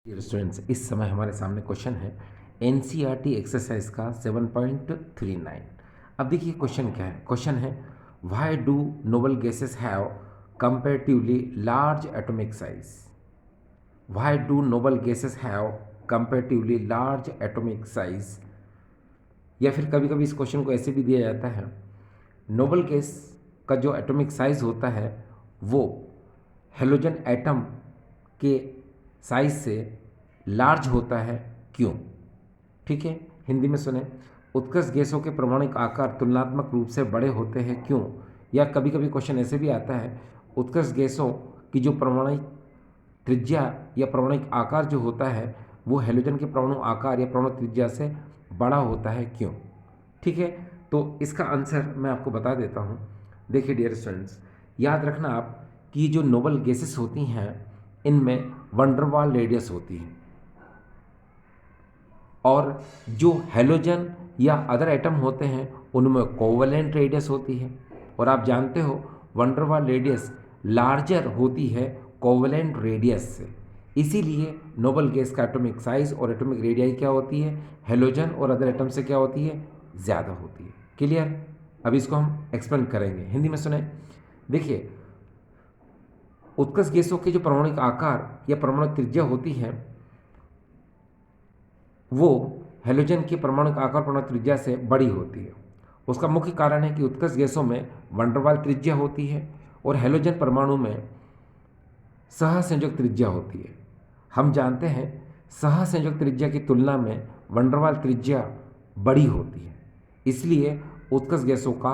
Dear students, इस समय हमारे सामने क्वेश्चन है एनसीईआरटी एक्सरसाइज का 7.39। अब देखिए क्वेश्चन क्या है। क्वेश्चन है why do noble gases have comparatively large atomic size. Why do noble gases have comparatively large atomic size. या फिर कभी कभी इस क्वेश्चन को ऐसे भी दिया जाता है, नोबल गैस का जो एटॉमिक साइज होता है वो हेलोजन एटम के साइज से लार्ज होता है, क्यों। ठीक है, हिंदी में सुने। उत्कृष्ट गैसों के परमाणुक आकार तुलनात्मक रूप से बड़े होते हैं, क्यों। या कभी कभी क्वेश्चन ऐसे भी आता है, उत्कृष्ट गैसों की जो परमाणुक त्रिज्या या परमाणुक आकार जो होता है वो हेलोजन के परमाणु आकार या परमाणु त्रिज्या से बड़ा होता है, क्यों। ठीक है, तो इसका आंसर मैं आपको बता देता हूँ। देखिए डियर स्टूडेंट्स, याद रखना आप कि जो नोबल गैसेस होती हैं इनमें वंडरवाल रेडियस होती है, और जो हेलोजन या अदर एटम होते हैं उनमें कोवलेंट रेडियस होती है। और आप जानते हो वंडरवाल रेडियस लार्जर होती है कोवलेंट रेडियस से। इसीलिए नोबल गैस का एटॉमिक साइज और एटॉमिक रेडियाई क्या होती है, हेलोजन और अदर एटम से क्या होती है, ज़्यादा होती है। क्लियर। अब इसको हम एक्सप्लेन करेंगे, हिंदी में सुने। देखिए, उत्कृष्ट गैसों के जो परमाणुक आकार या परमाणु त्रिज्या होती है वो हेलोजन के परमाणु का आकार परमाणु त्रिज्या से बड़ी होती है। उसका मुख्य कारण है कि उत्कृष्ट गैसों में वंडरवाल त्रिज्या होती है और हेलोजन परमाणु में सहसंयोजक त्रिज्या होती है। हम जानते हैं सहसंयोजक त्रिज्या की तुलना में वंडरवाल त्रिज्या बड़ी होती है, इसलिए उत्कृष्ट गैसों का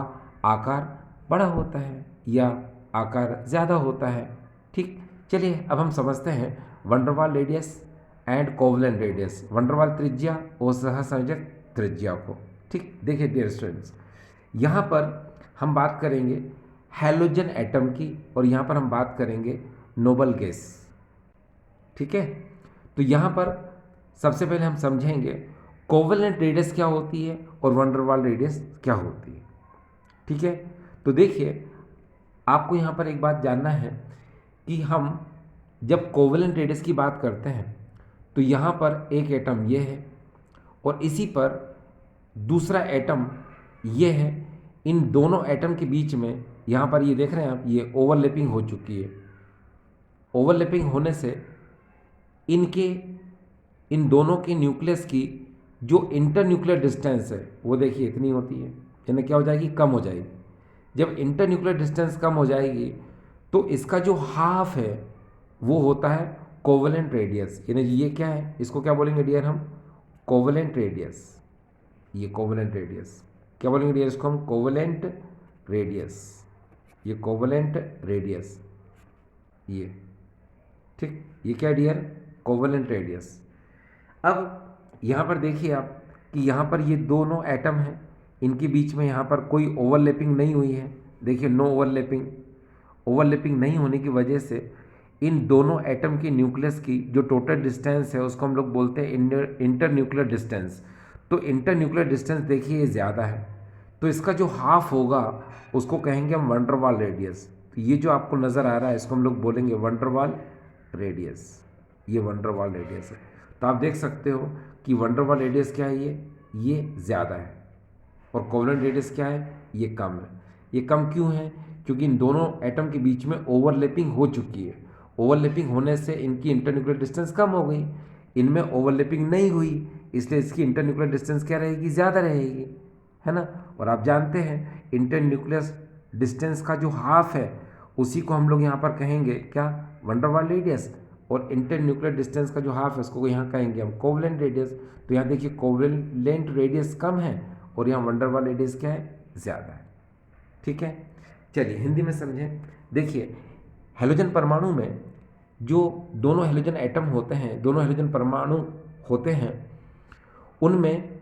आकार बड़ा होता है या आकार ज़्यादा होता है। ठीक, चलिए अब हम समझते हैं van der Waals radius and covalent radius, van der Waals त्रिज्या और सहसंयोजक त्रिज्या को। ठीक, देखिए डियर स्टूडेंट्स, यहाँ पर हम बात करेंगे हैलोजन एटम की और यहाँ पर हम बात करेंगे नोबल गैस। ठीक है, तो यहाँ पर सबसे पहले हम समझेंगे कोवलेंट रेडियस क्या होती है और वंडरवाल रेडियस क्या होती है। ठीक है, तो देखिए आपको यहाँ पर एक बात जानना है कि हम जब कोवलेंट रेडियस की बात करते हैं तो यहाँ पर एक एटम ये है और इसी पर दूसरा एटम ये है। इन दोनों एटम के बीच में यहाँ पर ये देख रहे हैं आप, ये ओवरलैपिंग हो चुकी है। ओवरलैपिंग होने से इनके इन दोनों के न्यूक्लियस की जो इंटरन्यूक्लियर डिस्टेंस है वो देखिए इतनी होती है, यानी क्या हो जाएगी, कम हो जाएगी। जब इंटरन्यूक्लियर डिस्टेंस कम हो जाएगी तो इसका जो हाफ है वो होता है कोवलेंट रेडियस। यानी ये क्या है, इसको क्या बोलेंगे डियर हम, कोवलेंट रेडियस। ये कोवलेंट रेडियस क्या बोलेंगे डियर, इसको हम कोवलेंट रेडियस। ये कोवलेंट रेडियस, ये ठीक, ये क्या डियर, कोवलेंट रेडियस। अब यहाँ पर देखिए आप कि यहाँ पर ये दोनों एटम हैं, इनके बीच में यहाँ पर कोई ओवरलैपिंग नहीं हुई है। देखिए नो ओवरलैपिंग। ओवरलैपिंग नहीं होने की वजह से इन दोनों एटम की न्यूक्लियस की जो टोटल डिस्टेंस है उसको हम लोग बोलते हैं इंटर न्यूक्लियर डिस्टेंस। तो इंटर न्यूक्लियर डिस्टेंस देखिए ये ज़्यादा है, तो इसका जो हाफ होगा उसको कहेंगे हम वंडरवाल रेडियस। तो ये जो आपको नज़र आ रहा है इसको हम लोग बोलेंगे वंडरवाल रेडियस। ये वंडरवाल रेडियस है। तो आप देख सकते हो कि वंडरवाल रेडियस क्या है, ये ज़्यादा है और कोवलेंट रेडियस क्या है, ये कम है। ये कम क्यों है, क्योंकि इन दोनों एटम के बीच में ओवरलैपिंग हो चुकी है। ओवरलैपिंग होने से इनकी इंटरन्यूक्लियर डिस्टेंस कम हो गई, इनमें ओवरलैपिंग नहीं हुई, इसलिए इसकी इंटरन्यूक्लियर डिस्टेंस क्या रहेगी, ज़्यादा रहेगी, है ना। और आप जानते हैं इंटरन्यूक्लियर डिस्टेंस का जो हाफ है उसी को हम लोग यहाँ पर कहेंगे क्या, वंडरवाल रेडियस। और इंटरन्यूक्लियर डिस्टेंस का जो हाफ है उसको यहाँ कहेंगे हम कोवलेंट रेडियस। तो यहाँ देखिए कोवलेंट रेडियस कम है और यहाँ वंडरवाल रेडियस क्या है, ज़्यादा है। ठीक है, चलिए हिंदी में समझें। देखिए हेलोजन परमाणु में जो दोनों हेलोजन एटम होते हैं, दोनों हेलोजन परमाणु होते हैं, उनमें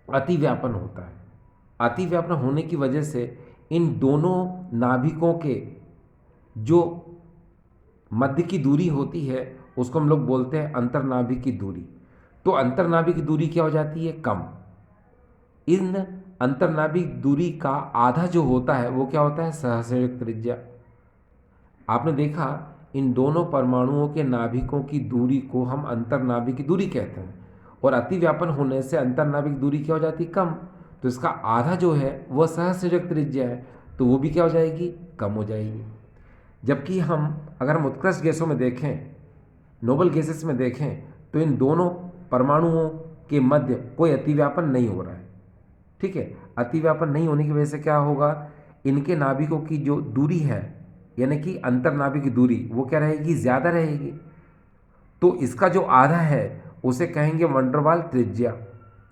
अतिव्यापन होता है। अतिव्यापन होने की वजह से इन दोनों नाभिकों के जो मध्य की दूरी होती है उसको हम लोग बोलते हैं अंतर्नाभिक की दूरी। तो अंतर्नाभिक की दूरी क्या हो जाती है, कम। इन अंतर्नाभिक दूरी का आधा जो होता है वो क्या होता है, सहसंयोजक त्रिज्या। आपने देखा इन दोनों परमाणुओं के नाभिकों की दूरी को हम अंतर्नाभिक की दूरी कहते हैं, और अतिव्यापन होने से अंतर्नाभिक दूरी क्या हो जाती है? कम। तो इसका आधा जो है वह सहसंयोजक त्रिज्या है, तो वो भी क्या हो जाएगी? कम हो जाएगी। जबकि अगर हम उत्कृष्ट गैसों में देखें, नोबल गैसेस में देखें, तो इन दोनों परमाणुओं के मध्य कोई अतिव्यापन नहीं हो रहा है। ठीक है, अतिव्यापन नहीं होने की वजह से क्या होगा? इनके नाभिकों की जो दूरी है, यानी कि अंतर्नाभिक की दूरी, वो क्या रहेगी? ज़्यादा रहेगी। तो इसका जो आधा है उसे कहेंगे वंडरवाल त्रिज्या।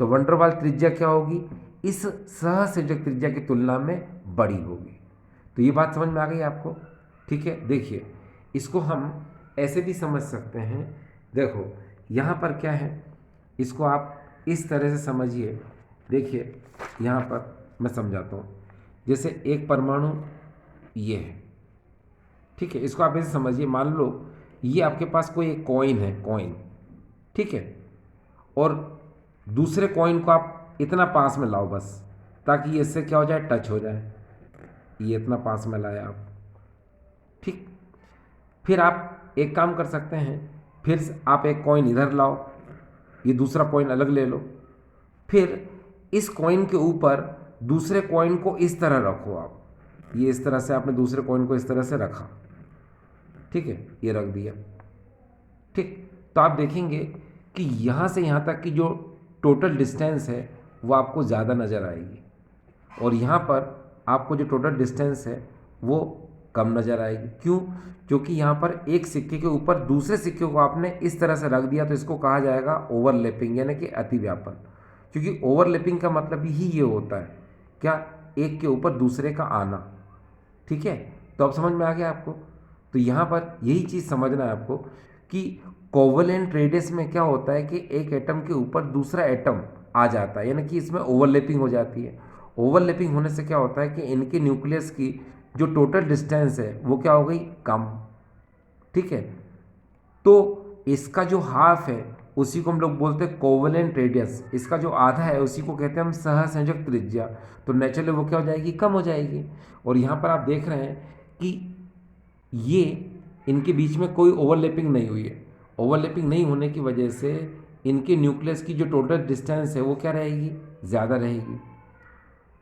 तो वंडरवाल त्रिज्या क्या होगी? इस सहसंयोजक त्रिज्या की तुलना में बड़ी होगी। तो ये बात समझ में आ गई आपको? ठीक है, देखिए इसको हम ऐसे भी समझ सकते हैं। देखो यहाँ पर क्या है, इसको आप इस तरह से समझिए। देखिए यहाँ पर मैं समझाता हूँ। जैसे एक परमाणु ये है, ठीक है, इसको आप ऐसे समझिए। मान लो ये आपके पास कोई एक कॉइन है, कॉइन, ठीक है, और दूसरे कॉइन को आप इतना पास में लाओ बस, ताकि ये इससे क्या हो जाए? टच हो जाए। ये इतना पास में लाए आप, ठीक। फिर आप एक काम कर सकते हैं, फिर आप एक कॉइन इधर लाओ, ये दूसरा कॉइन अलग ले लो, फिर इस कॉइन के ऊपर दूसरे कॉइन को इस तरह रखो आप। ये इस तरह से आपने दूसरे कॉइन को इस तरह से रखा, ठीक है, ये रख दिया, ठीक। तो आप देखेंगे कि यहाँ से यहाँ तक की जो टोटल डिस्टेंस है वो आपको ज़्यादा नज़र आएगी, और यहाँ पर आपको जो टोटल डिस्टेंस है वो कम नज़र आएगी। क्यों? क्योंकि यहाँ पर एक सिक्के के ऊपर दूसरे सिक्के को आपने इस तरह से रख दिया, तो इसको कहा जाएगा ओवरलैपिंग, यानी कि अतिव्यापन। क्योंकि ओवरलैपिंग का मतलब ही ये होता है, क्या? एक के ऊपर दूसरे का आना, ठीक है। तो अब समझ में आ गया आपको? तो यहाँ पर यही चीज़ समझना है आपको कि कोवलेंट रेडियस में क्या होता है कि एक एटम के ऊपर दूसरा एटम आ जाता है, यानी कि इसमें ओवरलैपिंग हो जाती है। ओवरलैपिंग होने से क्या होता है कि इनके न्यूक्लियस की जो टोटल डिस्टेंस है वो क्या हो गई? कम, ठीक है। तो इसका जो हाफ है उसी को हम लोग बोलते हैं कोवलेंट रेडियस, इसका जो आधा है उसी को कहते हैं हम सहसंयोजक त्रिज्या। तो नेचुरली वो क्या हो जाएगी? कम हो जाएगी। और यहाँ पर आप देख रहे हैं कि ये इनके बीच में कोई ओवरलैपिंग नहीं हुई है। ओवरलैपिंग नहीं होने की वजह से इनके न्यूक्लियस की जो टोटल डिस्टेंस है वो क्या रहेगी? ज़्यादा रहेगी,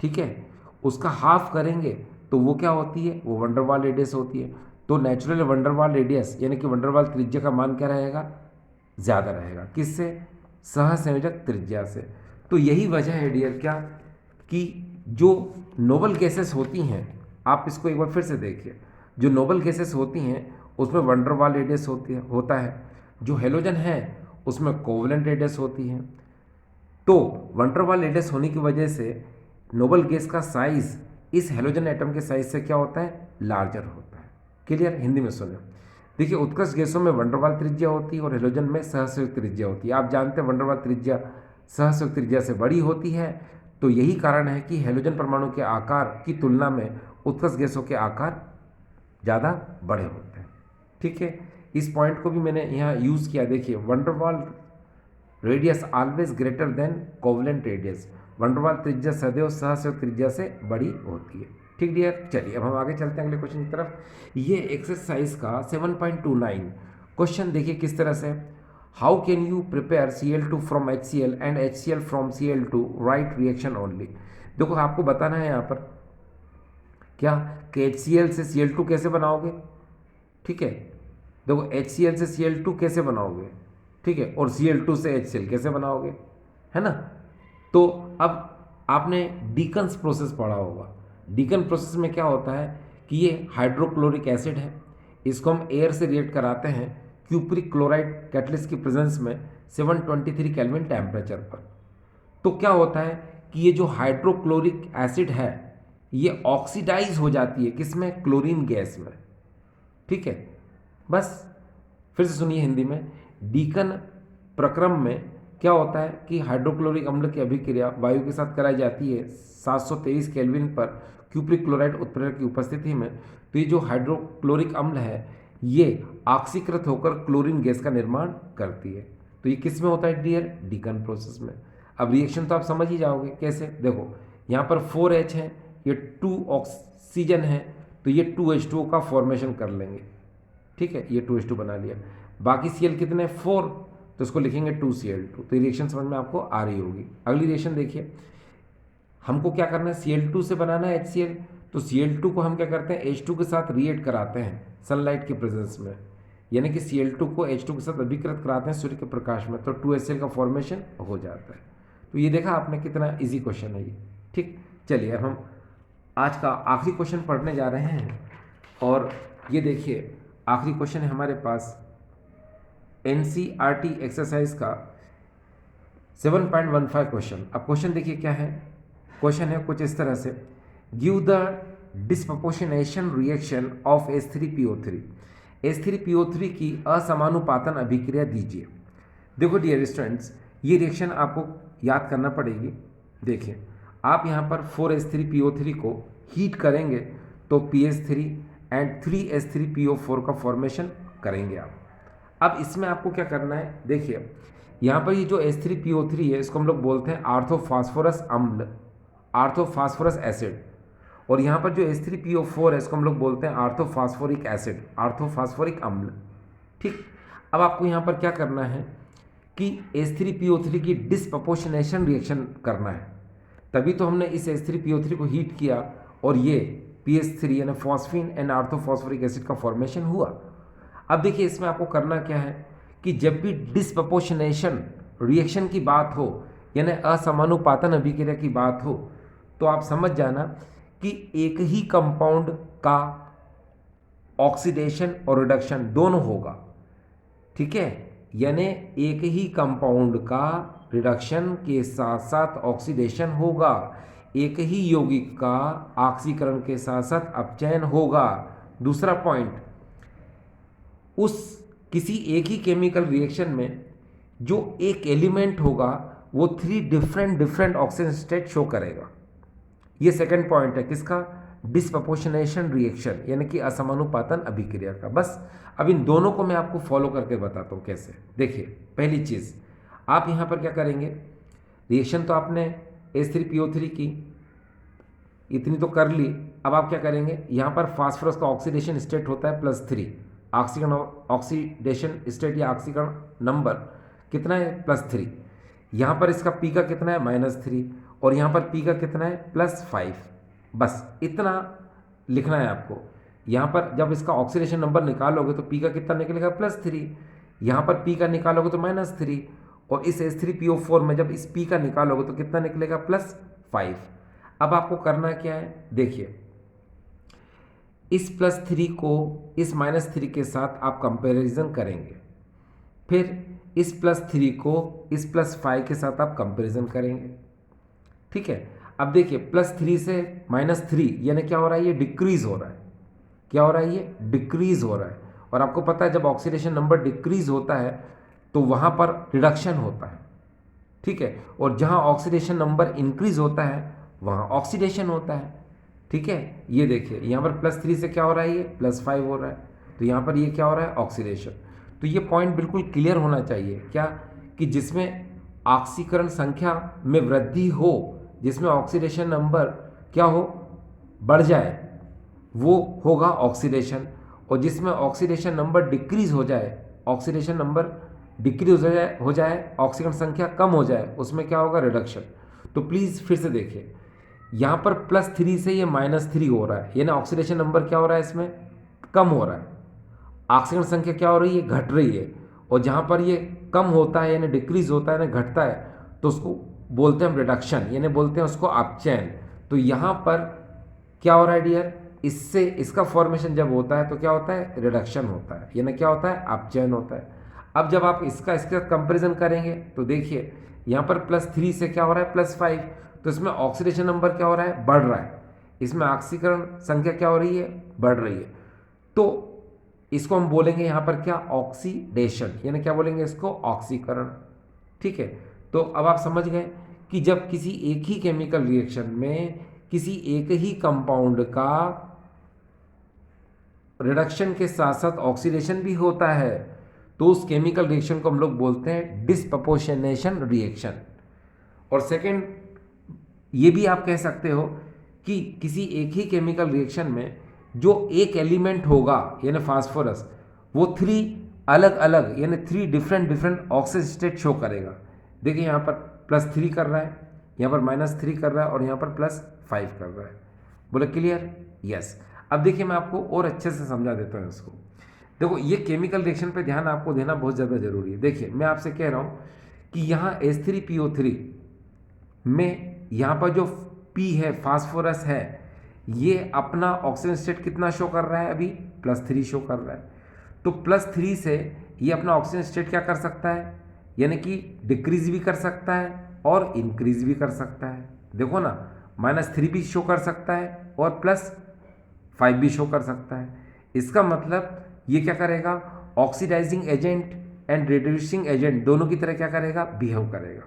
ठीक है। उसका हाफ करेंगे तो वो क्या होती है? वो वंडरवाल रेडियस होती है। तो नेचुरल वंडरवाल रेडियस यानी कि वंडरवाल त्रिज्या का मान क्या रहेगा? ज़्यादा रहेगा। किससे? सहसंयोजक त्रिज्या से। तो यही वजह है डियर क्या, कि जो नोबल गैसेस होती हैं, आप इसको एक बार फिर से देखिए, जो नोबल गैसेस होती हैं उसमें वंडरवाल रेडियस होता है। जो हेलोजन है उसमें कोवलेंट रेडियस होती है। तो वंडरवाल रेडियस होने की वजह से नोबल गैस का साइज इस हेलोजन एटम के साइज से क्या होता है? लार्जर होता है। क्लियर? हिंदी में सुने। देखिए उत्कृष्ट गैसों में वंडरवाल त्रिज्या होती है और हेलोजन में सहसंयोजक त्रिज्या होती है। आप जानते हैं वंडरवाल त्रिज्या सहसंयोजक त्रिज्या से बड़ी होती है। तो यही कारण है कि हेलोजन परमाणु के आकार की तुलना में उत्कृष्ट गैसों के आकार ज़्यादा बड़े होते हैं, ठीक है। इस पॉइंट को भी मैंने यहाँ यूज़ किया। देखिए van der Waals radius always greater than covalent radius, van der Waals त्रिज्या सदैव सहसंयोजक त्रिज्या से बड़ी होती है, ठीक डियर। चलिए अब हम आगे चलते हैं अगले क्वेश्चन की तरफ। ये एक्सरसाइज का 7.29 क्वेश्चन देखिए किस तरह से। How can you prepare Cl2 from HCl and HCl from Cl2, right reaction only. देखो आपको बताना है यहाँ पर क्या कि HCl से Cl2 कैसे बनाओगे, ठीक है। देखो HCl से Cl2 कैसे बनाओगे, ठीक है, और Cl2 से HCl कैसे बनाओगे, है ना। तो अब आपने डीकन्स प्रोसेस पढ़ा होगा। डीकन प्रोसेस में क्या होता है कि ये हाइड्रोक्लोरिक एसिड है, इसको हम एयर से रिएक्ट कराते हैं क्यूप्रिक क्लोराइड कैटलिस्ट की प्रेजेंस में 723 केल्विन टेम्परेचर पर। तो क्या होता है कि ये जो हाइड्रोक्लोरिक एसिड है ये ऑक्सीडाइज हो जाती है किसमें? क्लोरीन गैस में, ठीक है। बस फिर से सुनिए हिंदी में। डीकन प्रक्रम में क्या होता है कि हाइड्रोक्लोरिक अम्ल की अभिक्रिया वायु के साथ कराई जाती है 723 केल्विन पर क्यूप्रिक क्लोराइड उत्प्रेरक की उपस्थिति में। तो ये जो हाइड्रोक्लोरिक अम्ल है ये ऑक्सीकृत होकर क्लोरीन गैस का निर्माण करती है। तो ये किस में होता है डियर? डीकन प्रोसेस में। अब रिएक्शन तो आप समझ ही जाओगे कैसे। देखो यहाँ पर 4H है, ये 2 ऑक्सीजन है, तो ये 2H2O का फॉर्मेशन कर लेंगे, ठीक है, ये 2:2 बना लिया। बाकी Cl कितने 4, तो इसको लिखेंगे 2Cl2। तो ये रिएक्शन समझ में आपको आ रही होगी। अगली रिएक्शन देखिए, हमको क्या करना है, Cl2 से बनाना है HCl। तो Cl2 को हम क्या करते हैं, H2 के साथ रिएक्ट कराते हैं सनलाइट के प्रेजेंस में, यानी कि Cl2 को H2 के साथ अभिकृत कराते हैं सूर्य के प्रकाश में, तो 2HCl का फॉर्मेशन हो जाता है। तो ये देखा आपने कितना इजी क्वेश्चन है ये। ठीक, चलिए अब हम आज का आखिरी क्वेश्चन पढ़ने जा रहे हैं। और ये देखिए आखिरी क्वेश्चन है हमारे पास NCERT एक्सरसाइज का 7.15 क्वेश्चन। अब क्वेश्चन देखिए क्या है, क्वेश्चन है कुछ इस तरह से, give the disproportionation reaction of H3PO3। H3PO3 की असमानुपातन अभिक्रिया दीजिए। देखो डियर स्टूडेंट्स, ये रिएक्शन आपको याद करना पड़ेगी। देखिए आप यहाँ पर 4H3PO3 को हीट करेंगे तो PH3 एंड 3H3PO4 का फॉर्मेशन करेंगे आप। अब इसमें आपको क्या करना है, देखिए यहाँ पर ये जो H3PO3 है इसको हम लोग बोलते हैं आर्थोफॉस्फोरस अम्ल, आर्थोफॉस्फोरस एसिड। और यहाँ पर जो H3PO4 है इसको हम लोग बोलते हैं आर्थोफॉस्फोरिक एसिड, आर्थोफॉस्फोरिक अम्ल। ठीक, अब आपको यहाँ पर क्या करना है कि H3PO3 की डिस्प्रपोर्शनेशन रिएक्शन करना है, तभी तो हमने इस H3PO3 को हीट किया और ये PH3 यानी फॉस्फीन एंड आर्थोफॉस्फोरिक एसिड का फॉर्मेशन हुआ। अब देखिए इसमें आपको करना क्या है कि जब भी डिस्प्रपोर्शनेशन रिएक्शन की बात हो, यानी असमानुपातन अभिक्रिया की बात हो, तो आप समझ जाना कि एक ही कंपाउंड का ऑक्सीडेशन और रिडक्शन दोनों होगा। ठीक है, यानी एक ही कंपाउंड का रिडक्शन के साथ साथ ऑक्सीडेशन होगा, एक ही यौगिक का ऑक्सीकरण के साथ साथ अपचयन होगा। दूसरा पॉइंट, उस किसी एक ही केमिकल रिएक्शन में जो एक एलिमेंट होगा वो 3 डिफरेंट ऑक्सीजन स्टेट शो करेगा। ये सेकंड पॉइंट है किसका, डिस्प्रपोर्शनेशन रिएक्शन यानी कि असमानुपातन अभिक्रिया का। बस अब इन दोनों को मैं आपको फॉलो करके बताता हूँ कैसे। देखिए पहली चीज़, आप यहाँ पर क्या करेंगे, रिएक्शन तो आपने H3PO3 की इतनी तो कर ली। अब आप क्या करेंगे, यहाँ पर फास्फोरस का ऑक्सीडेशन स्टेट होता है +3, ऑक्सीडेशन स्टेट या ऑक्सीकरण नंबर कितना है +3। यहाँ पर इसका पी का कितना है -3 और यहाँ पर पी का कितना है +5। बस इतना लिखना है आपको। यहाँ पर जब इसका ऑक्सीडेशन नंबर निकालोगे तो पी का कितना निकलेगा +3, यहाँ पर पी का निकालोगे तो -3 और इस H3PO4 में जब इस पी का निकालोगे तो कितना निकलेगा +5। अब आपको करना क्या है, देखिए इस +3 को इस -3 के साथ आप कंपैरिजन करेंगे, फिर इस +3 को इस +5 के साथ आप कंपैरिजन करेंगे। ठीक है, अब देखिए +3 से -3 यानी क्या हो रहा है, ये डिक्रीज हो रहा है। क्या हो रहा है, ये डिक्रीज हो रहा है। और आपको पता है जब ऑक्सीडेशन नंबर डिक्रीज होता है तो वहाँ पर रिडक्शन होता है। ठीक है, और जहाँ ऑक्सीडेशन नंबर इंक्रीज होता है वहाँ ऑक्सीडेशन होता है। ठीक है, ये देखिए यहाँ पर +3 से क्या हो रहा है, ये +5 हो रहा है, तो यहाँ पर ये क्या हो रहा है, ऑक्सीडेशन। तो ये पॉइंट बिल्कुल क्लियर होना चाहिए क्या, कि जिसमें ऑक्सीकरण संख्या में वृद्धि हो, जिसमें ऑक्सीडेशन नंबर क्या हो, बढ़ जाए, वो होगा ऑक्सीडेशन। और जिसमें ऑक्सीडेशन नंबर डिक्रीज हो जाए, ऑक्सीडेशन नंबर डिक्रीज हो जाए, ऑक्सीकरण संख्या कम हो जाए, उसमें क्या होगा, रिडक्शन। तो प्लीज़ फिर से देखिए, यहाँ पर +3 से ये -3 हो रहा है, यानी ऑक्सीडेशन नंबर क्या हो रहा है, इसमें कम हो रहा है, ऑक्सीजन संख्या क्या हो रही है, घट रही है। और जहाँ पर ये कम होता है यानी डिक्रीज होता है यानी घटता है, तो उसको बोलते हैं हम रिडक्शन, यानी बोलते हैं उसको अपचयन। तो यहाँ पर क्या हो रहा है डियर, इससे इसका फॉर्मेशन जब होता है तो क्या होता है, रिडक्शन होता है, यानी क्या होता है, अपचयन होता है। अब जब आप इसका इसके साथ कंपेरिजन करेंगे तो देखिए यहाँ पर +3 से क्या हो रहा है, +5, तो इसमें ऑक्सीडेशन नंबर क्या हो रहा है, बढ़ रहा है, इसमें ऑक्सीकरण संख्या क्या हो रही है, बढ़ रही है। तो इसको हम बोलेंगे यहाँ पर क्या, ऑक्सीडेशन, यानी क्या बोलेंगे इसको, ऑक्सीकरण। ठीक है, तो अब आप समझ गए कि जब किसी एक ही केमिकल रिएक्शन में किसी एक ही कंपाउंड का रिडक्शन के साथ साथ ऑक्सीडेशन भी होता है तो उस केमिकल रिएक्शन को हम लोग बोलते हैं डिस्प्रपोर्शनेशन रिएक्शन। और सेकंड ये भी आप कह सकते हो कि किसी एक ही केमिकल रिएक्शन में जो एक एलिमेंट होगा यानी फास्फोरस, वो 3 अलग अलग यानी 3 डिफरेंट ऑक्सीजन स्टेट शो करेगा। देखिए यहाँ पर +3 कर रहा है, यहाँ पर -3 कर रहा है और यहाँ पर +5 कर रहा है। बोले क्लियर? यस। अब देखिए मैं आपको और अच्छे से समझा देता हूँ इसको। देखो ये केमिकल रिएक्शन पे ध्यान आपको देना बहुत ज़्यादा जरूरी है। देखिए मैं आपसे कह रहा हूँ कि यहाँ H3PO3 में यहाँ पर जो P है, फास्फोरस है, ये अपना ऑक्सीजन स्टेट कितना शो कर रहा है? अभी +3 शो कर रहा है। तो +3 से ये अपना ऑक्सीजन स्टेट क्या कर सकता है? यानी कि डिक्रीज भी कर सकता है और इंक्रीज भी कर सकता है। देखो ना, -3 भी शो कर सकता है और +5 भी शो कर सकता है। इसका मतलब ये क्या करेगा? Oxidising agent and reducing agent दोनों की तरह क्या करेगा? बिहेव करेगा,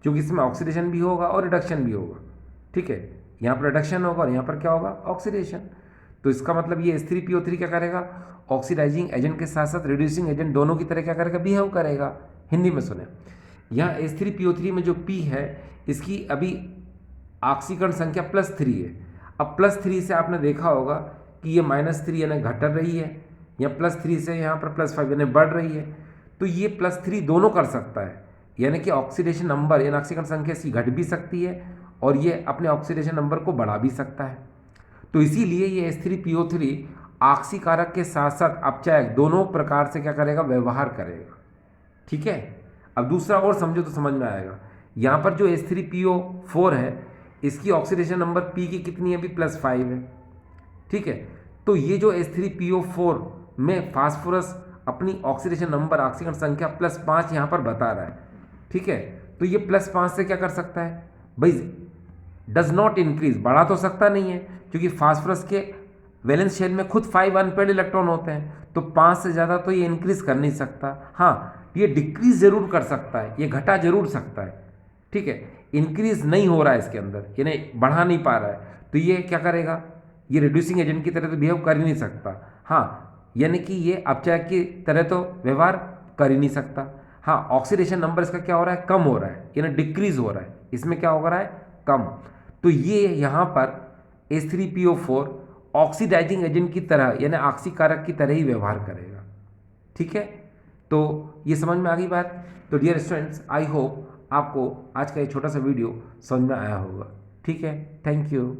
क्योंकि इसमें ऑक्सीडेशन भी होगा और रिडक्शन भी होगा। ठीक है, यहाँ पर रिडक्शन होगा और यहाँ पर क्या होगा? ऑक्सीडेशन। तो इसका मतलब ये H3PO3 क्या करेगा? ऑक्सीडाइजिंग एजेंट के साथ साथ रिड्यूसिंग एजेंट दोनों की तरह क्या करेगा? बिहेव करेगा। हिंदी में सुने, यहाँ H3PO3 में जो P है इसकी अभी ऑक्सीकरण संख्या +3 है। अब +3 से आपने देखा होगा कि ये -3 यानी घट रही है, या +3 से यहाँ पर +5 यानी बढ़ रही है। तो ये +3 दोनों कर सकता है, यानी कि ऑक्सीडेशन नंबर यानी ऑक्सीकरण संख्या इसकी घट भी सकती है और ये अपने ऑक्सीडेशन नंबर को बढ़ा भी सकता है। तो इसीलिए ये H3PO3 ऑक्सीकारक के साथ साथ अपचायक दोनों प्रकार से क्या करेगा? व्यवहार करेगा। ठीक है, अब दूसरा और समझो तो समझ में आएगा। यहाँ पर जो H3PO4 है इसकी ऑक्सीडेशन नंबर P की कितनी है? अभी +5 है। ठीक है, तो ये जो H3PO4 में फास्फोरस अपनी ऑक्सीडेशन नंबर ऑक्सीकरण संख्या +5 यहाँ पर बता रहा है। ठीक है, तो ये +5 से क्या कर सकता है भाई? डज नॉट इंक्रीज, बढ़ा तो सकता नहीं है क्योंकि फास्फोरस के वैलेंस शेल में खुद 5 अनपेयर्ड इलेक्ट्रॉन होते हैं, तो 5 से ज़्यादा तो ये इंक्रीज कर नहीं सकता। हाँ, ये डिक्रीज जरूर कर सकता है, ये घटा जरूर सकता है। ठीक है, इंक्रीज नहीं हो रहा है इसके अंदर, यानी बढ़ा नहीं पा रहा है, तो ये क्या करेगा? ये रिड्यूसिंग एजेंट की तरह तो बिहेव कर ही नहीं सकता। हाँ, यानी कि ये अपचायक की तरह तो व्यवहार कर ही नहीं सकता। हाँ, ऑक्सीडेशन नंबर इसका क्या हो रहा है? कम हो रहा है, यानी डिक्रीज हो रहा है। इसमें क्या हो रहा है? कम। तो ये यहाँ पर H3PO4 ऑक्सीडाइजिंग एजेंट की तरह यानी ऑक्सीकारक की तरह ही व्यवहार करेगा। ठीक है, तो ये समझ में आ गई बात। तो डियर स्टूडेंट्स, आई होप आपको आज का ये छोटा सा वीडियो समझ में आया होगा। ठीक है, थैंक यू।